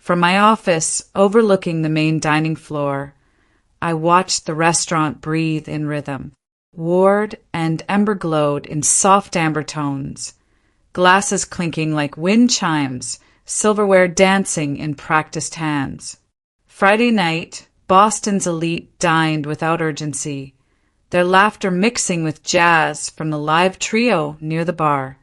From my office, overlooking the main dining floor, I watched the restaurant breathe in rhythm. Ward and Ember glowed in soft amber tones, glasses clinking like wind chimes, silverware dancing in practiced hands. Friday night, Boston's elite dined without urgency, their laughter mixing with jazz from the live trio near the bar.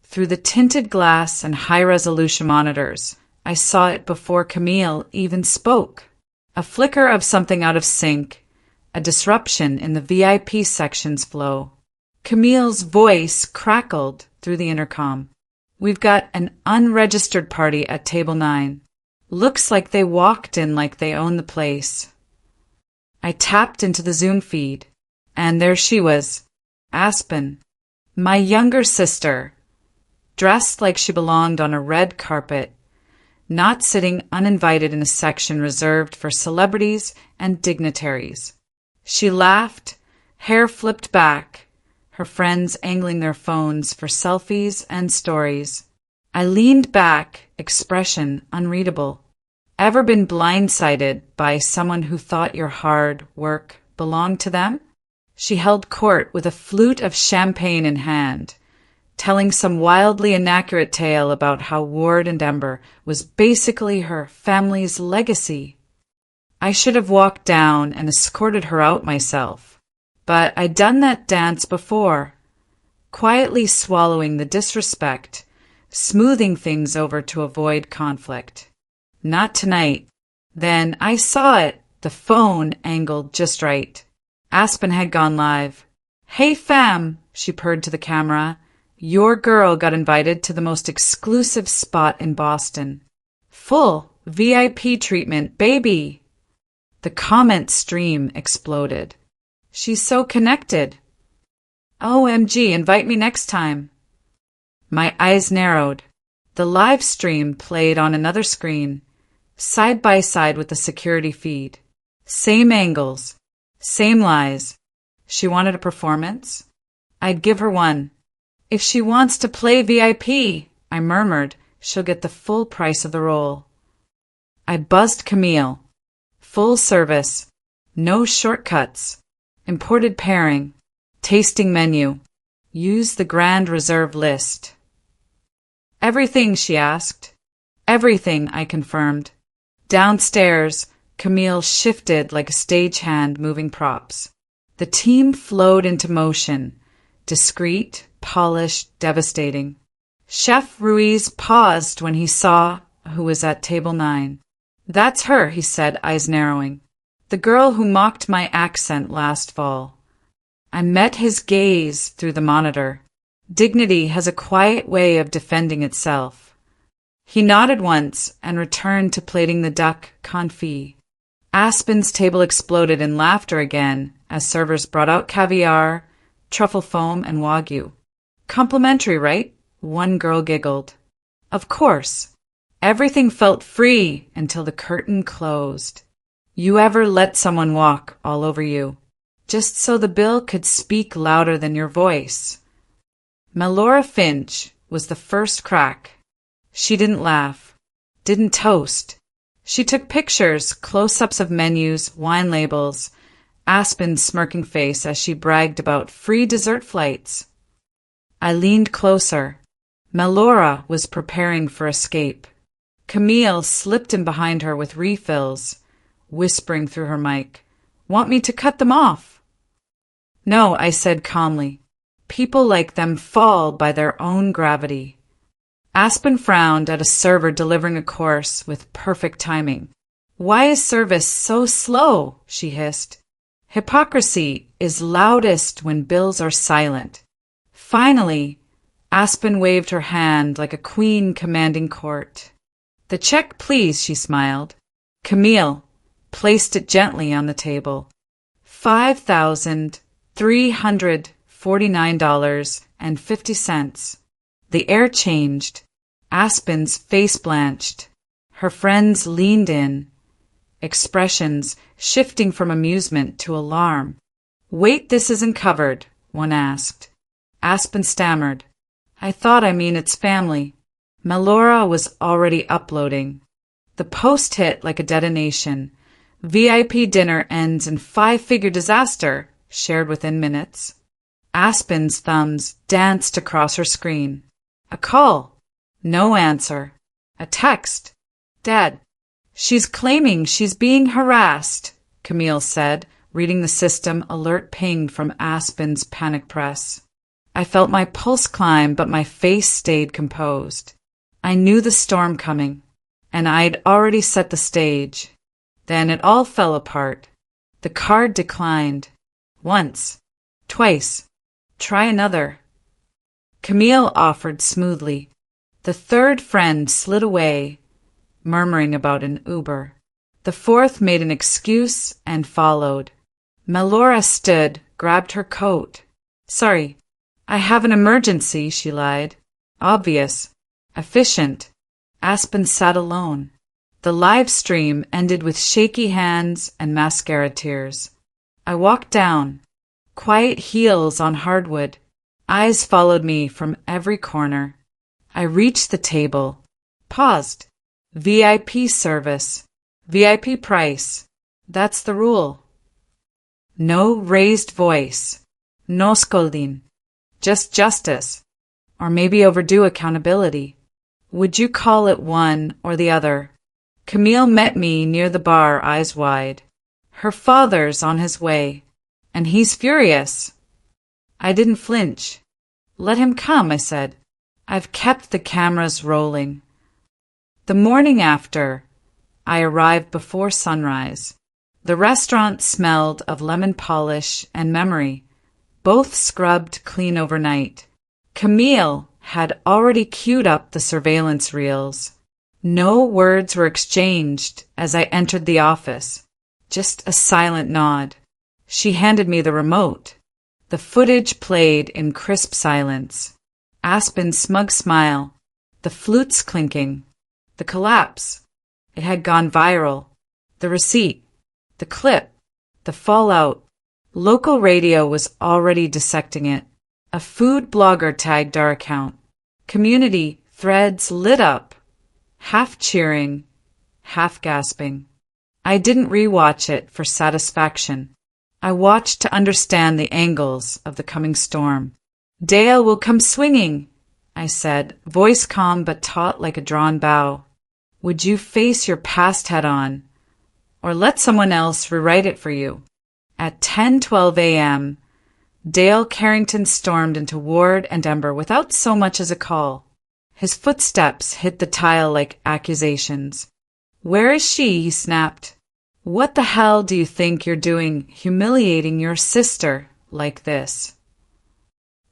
Through the tinted glass and high-resolution monitors, I saw it before Camille even spoke. A flicker of something out of sync, a disruption in the VIP section's flow. Camille's voice crackled through the intercom. "We've got an unregistered party at table 9. Looks like they walked in like they own the place." I tapped into the Zoom feed, and there she was, Aspen, my younger sister, dressed like she belonged on a red carpet, not sitting uninvited in a section reserved for celebrities and dignitaries. She laughed, hair flipped back, her friends angling their phones for selfies and stories. I leaned back, expression unreadable. Ever been blindsided by someone who thought your hard work belonged to them? She held court with a flute of champagne in hand, telling some wildly inaccurate tale about how Ward and Ember was basically her family's legacy. I should have walked down and escorted her out myself, but I'd done that dance before, quietly swallowing the disrespect, smoothing things over to avoid conflict. Not tonight. Then I saw it, the phone angled just right. Aspen had gone live. "Hey fam," she purred to the camera. "Your girl got invited to the most exclusive spot in Boston. Full VIP treatment, baby." The comment stream exploded. "She's so connected. OMG, invite me next time." My eyes narrowed. The live stream played on another screen, side by side with the security feed. Same angles, same lies. She wanted a performance? I'd give her one. "If she wants to play VIP," I murmured, "she'll get the full price of the role." I buzzed Camille. Full service. No shortcuts. Imported pairing. Tasting menu. Use the Grand Reserve list. "Everything?" she asked. "Everything," I confirmed. Downstairs, Camille shifted like a stagehand moving props. The team flowed into motion, discreet, polished, devastating. Chef Ruiz paused when he saw who was at table 9. "That's her," he said, eyes narrowing. "The girl who mocked my accent last fall." I met his gaze through the monitor. Dignity has a quiet way of defending itself. He nodded once and returned to plating the duck confit. Aspen's table exploded in laughter again as servers brought out caviar, truffle foam, and wagyu. "Complimentary, right?" one girl giggled. "Of course." Everything felt free until the curtain closed. You ever let someone walk all over you, just so the bill could speak louder than your voice? Melora Finch was the first crack. She didn't laugh, didn't toast. She took pictures, close-ups of menus, wine labels, Aspen's smirking face as she bragged about free dessert flights. I leaned closer. Melora was preparing for escape. Camille slipped in behind her with refills, whispering through her mic, "Want me to cut them off?" "No," I said calmly. "People like them fall by their own gravity." Aspen frowned at a server delivering a course with perfect timing. "Why is service so slow?" she hissed. "Hypocrisy is loudest when bills are silent." Finally, Aspen waved her hand like a queen commanding court. "The check, please," she smiled. Camille placed it gently on the table. $5,349.50. The air changed. Aspen's face blanched. Her friends leaned in, expressions shifting from amusement to alarm. "Wait, this isn't covered," one asked. Aspen stammered. I mean it's family." Melora was already uploading. The post hit like a detonation. VIP dinner ends in five-figure disaster, shared within minutes. Aspen's thumbs danced across her screen. A call. No answer. A text. Dad. She's claiming she's being harassed, Camille said, reading the system alert pinged from Aspen's panic press. I felt my pulse climb, but my face stayed composed. I knew the storm coming, and I'd already set the stage. Then it all fell apart. The card declined. Once. Twice. Try another. Camille offered smoothly. The third friend slid away, murmuring about an Uber. The fourth made an excuse and followed. Melora stood, grabbed her coat. Sorry, I have an emergency, she lied. Obvious. Efficient. Aspen sat alone. The live stream ended with shaky hands and mascara tears. I walked down. Quiet heels on hardwood. Eyes followed me from every corner. I reached the table. Paused. VIP service. VIP price. That's the rule. No raised voice. No scolding. Just justice. Or maybe overdue accountability. Would you call it one or the other? Camille met me near the bar, eyes wide. Her father's on his way, and he's furious. I didn't flinch. Let him come, I said. I've kept the cameras rolling. The morning after, I arrived before sunrise. The restaurant smelled of lemon polish and memory, both scrubbed clean overnight. Camille had already queued up the surveillance reels. No words were exchanged as I entered the office, just a silent nod. She handed me the remote. The footage played in crisp silence. Aspen's smug smile, the flutes clinking, the collapse. It had gone viral. The receipt, the clip, the fallout. Local radio was already dissecting it. A food blogger tagged our account. Community threads lit up, half cheering, half gasping. I didn't rewatch it for satisfaction. I watched to understand the angles of the coming storm. Dale will come swinging, I said, voice calm but taut like a drawn bow. Would you face your past head on, or let someone else rewrite it for you? At 10:12 a.m., Dale Carrington stormed into Ward and Ember without so much as a call. His footsteps hit the tile like accusations. Where is she? He snapped. What the hell do you think you're doing, humiliating your sister like this?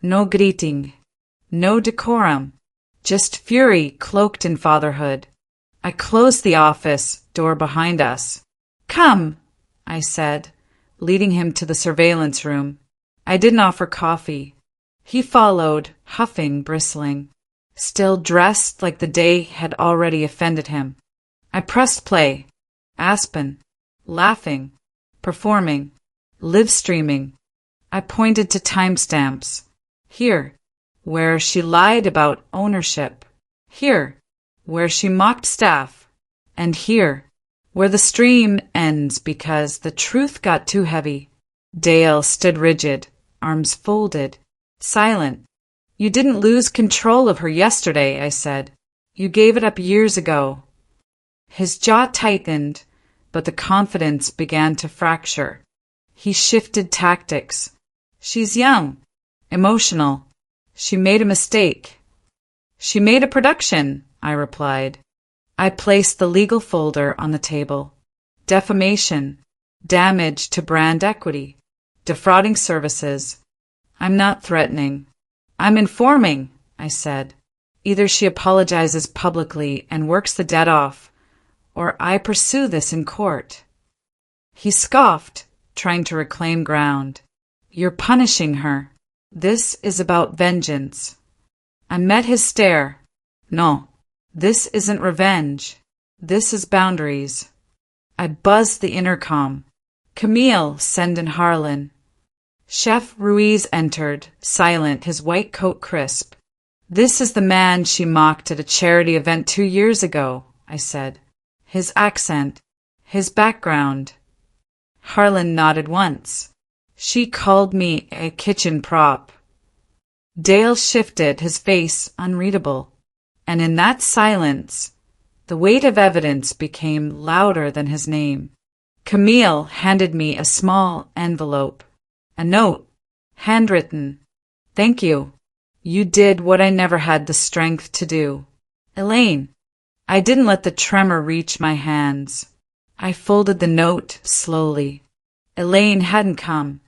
No greeting, no decorum, just fury cloaked in fatherhood. I closed the office door behind us. Come, I said, leading him to the surveillance room. I didn't offer coffee. He followed, huffing, bristling, still dressed like the day had already offended him. I pressed play. Aspen, laughing, performing, live streaming. I pointed to timestamps. Here, where she lied about ownership. Here, where she mocked staff. And here, where the stream ends because the truth got too heavy. Dale stood rigid, arms folded, silent. You didn't lose control of her yesterday, I said. You gave it up years ago. His jaw tightened, but the confidence began to fracture. He shifted tactics. She's young, emotional. She made a mistake. She made a production, I replied. I placed the legal folder on the table. Defamation, damage to brand equity, defrauding services. I'm not threatening. I'm informing, I said. Either she apologizes publicly and works the debt off, or I pursue this in court. He scoffed, trying to reclaim ground. You're punishing her. This is about vengeance. I met his stare. No, this isn't revenge. This is boundaries. I buzzed the intercom. Camille, send in Harlan. Chef Ruiz entered, silent, his white coat crisp. This is the man she mocked at a charity event 2 years ago, I said. his accent, his background. Harlan nodded once. She called me a kitchen prop. Dale shifted, his face unreadable. And in that silence, the weight of evidence became louder than his name. Camille handed me a small envelope. A note, handwritten. Thank you. You did what I never had the strength to do. Elaine. I didn't let the tremor reach my hands. I folded the note slowly. Elaine hadn't come,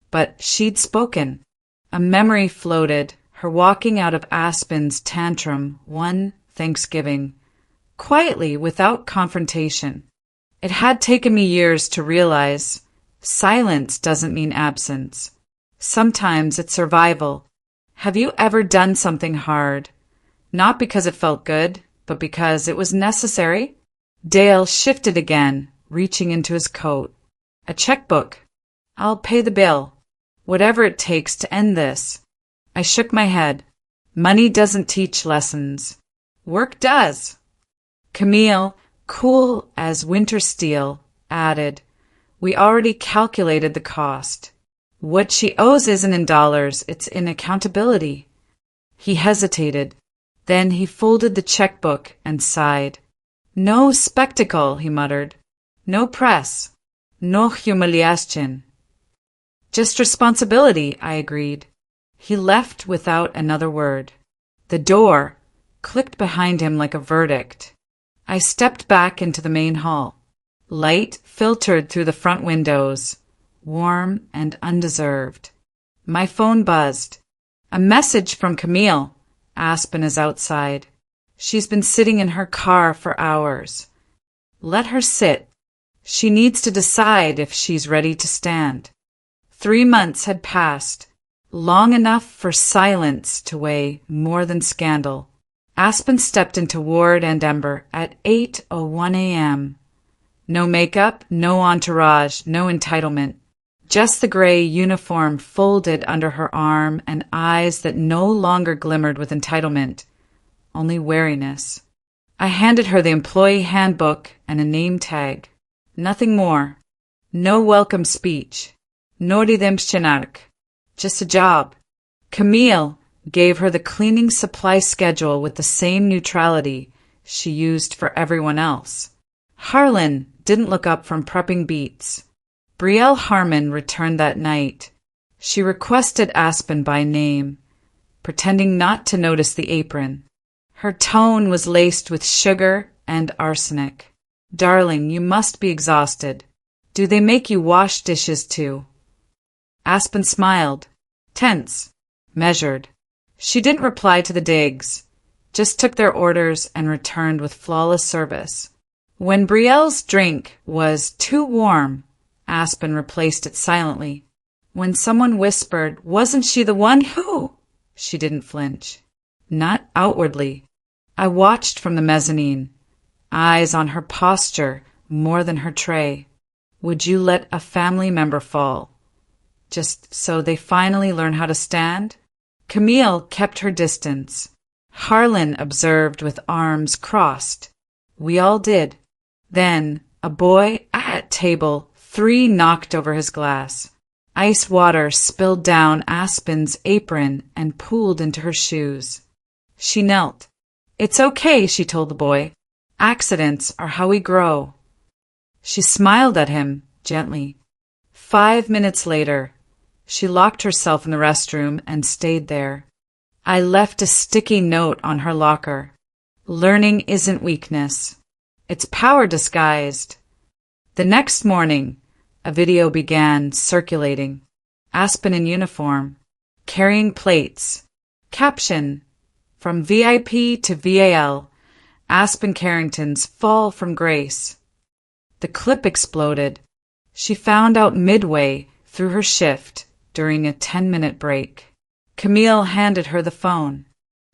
but she'd spoken. A memory floated, her walking out of Aspen's tantrum one Thanksgiving, quietly without confrontation. It had taken me years to realize silence doesn't mean absence. Sometimes it's survival. Have you ever done something hard, not because it felt good, but because it was necessary? Dale shifted again, reaching into his coat. A checkbook. I'll pay the bill. Whatever it takes to end this. I shook my head. Money doesn't teach lessons. Work does. Camille, cool as winter steel, added, We already calculated the cost. What she owes isn't in dollars, it's in accountability. He hesitated. Then he folded the checkbook and sighed. No spectacle, he muttered. No press. No humiliation. Just responsibility, I agreed. He left without another word. The door clicked behind him like a verdict. I stepped back into the main hall. Light filtered through the front windows, warm and undeserved. My phone buzzed. A message from Camille. Aspen is outside. She's been sitting in her car for hours. Let her sit. She needs to decide if she's ready to stand. 3 months had passed, long enough for silence to weigh more than scandal. Aspen stepped into Ward and Ember at 8:01 a.m. No makeup, no entourage, no entitlement. Just the gray uniform folded under her arm and eyes that no longer glimmered with entitlement, only wariness. I handed her the employee handbook and a name tag. Nothing more. No welcome speech. No redemptionark. Just a job. Camille gave her the cleaning supply schedule with the same neutrality she used for everyone else. Harlan didn't look up from prepping beets. Brielle Harmon returned that night. She requested Aspen by name, pretending not to notice the apron. Her tone was laced with sugar and arsenic. Darling, you must be exhausted. Do they make you wash dishes too? Aspen smiled, tense, measured. She didn't reply to the digs, just took their orders and returned with flawless service. When Brielle's drink was too warm, Aspen replaced it silently. When someone whispered, "Wasn't she the one who?" she didn't flinch. Not outwardly. I watched from the mezzanine, eyes on her posture more than her tray. Would you let a family member fall, just so they finally learn how to stand? Camille kept her distance. Harlan observed with arms crossed. We all did. Then a boy at table 3 knocked over his glass. Ice water spilled down Aspen's apron and pooled into her shoes. She knelt. It's okay, she told the boy. Accidents are how we grow. She smiled at him gently. 5 minutes later, she locked herself in the restroom and stayed there. I left a sticky note on her locker. Learning isn't weakness. It's power disguised. The next morning, a video began circulating. Aspen in uniform, carrying plates. Caption, from VIP to VAL, Aspen Carrington's fall from grace. The clip exploded. She found out midway through her shift during a 10-minute break. Camille handed her the phone.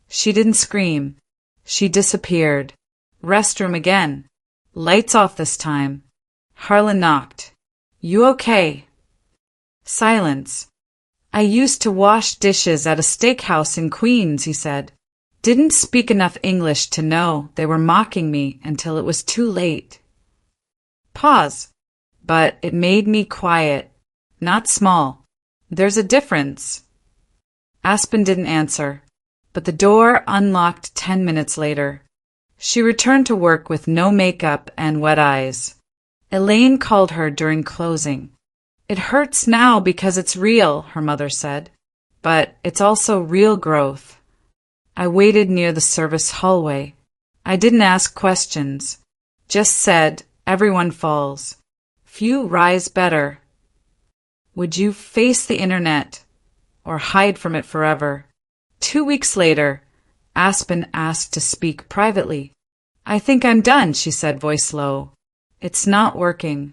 She didn't scream. She disappeared. Restroom again. Lights off this time. Harlan knocked. You okay? Silence. I used to wash dishes at a steakhouse in Queens, he said. Didn't speak enough English to know they were mocking me until it was too late. Pause. But it made me quiet, not small. There's a difference. Aspen didn't answer, but the door unlocked 10 minutes later. She returned to work with no makeup and wet eyes. Elaine called her during closing. It hurts now because it's real, her mother said, but it's also real growth. I waited near the service hallway. I didn't ask questions, just said, everyone falls. Few rise better. Would you face the internet or hide from it forever? 2 weeks later, Aspen asked to speak privately. I think I'm done, she said, voice low. It's not working.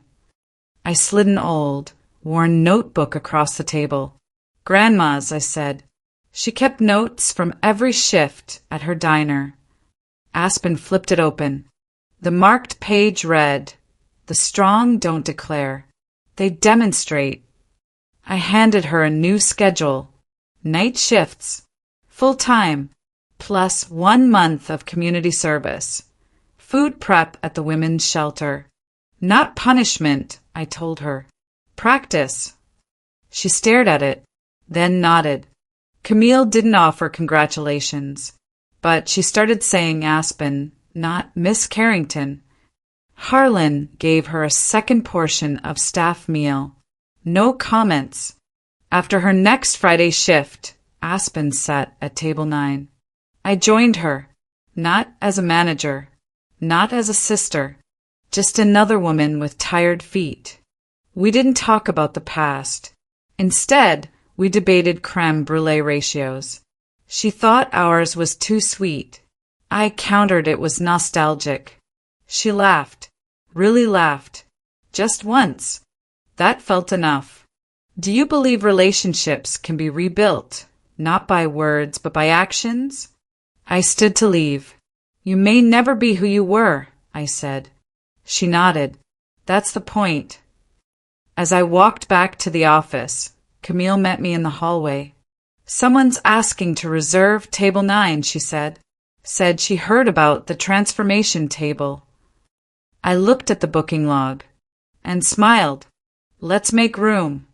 I slid an old, worn notebook across the table. Grandma's, I said. She kept notes from every shift at her diner. Aspen flipped it open. The marked page read, "The strong don't declare. They demonstrate." I handed her a new schedule. Night shifts, full time, plus 1 month of community service. Food prep at the women's shelter. Not punishment, I told her. Practice. She stared at it, then nodded. Camille didn't offer congratulations, but she started saying Aspen, not Miss Carrington. Harlan gave her a second portion of staff meal. No comments. After her next Friday shift, Aspen sat at table 9. I joined her, not as a manager, not as a sister, just another woman with tired feet. We didn't talk about the past. Instead, we debated creme brulee ratios. She thought ours was too sweet. I countered it was nostalgic. She laughed, really laughed, just once. That felt enough. Do you believe relationships can be rebuilt, not by words but by actions? I stood to leave. You may never be who you were, I said. She nodded. That's the point. As I walked back to the office, Camille met me in the hallway. Someone's asking to reserve table 9, she said. Said she heard about the transformation table. I looked at the booking log and smiled. Let's make room.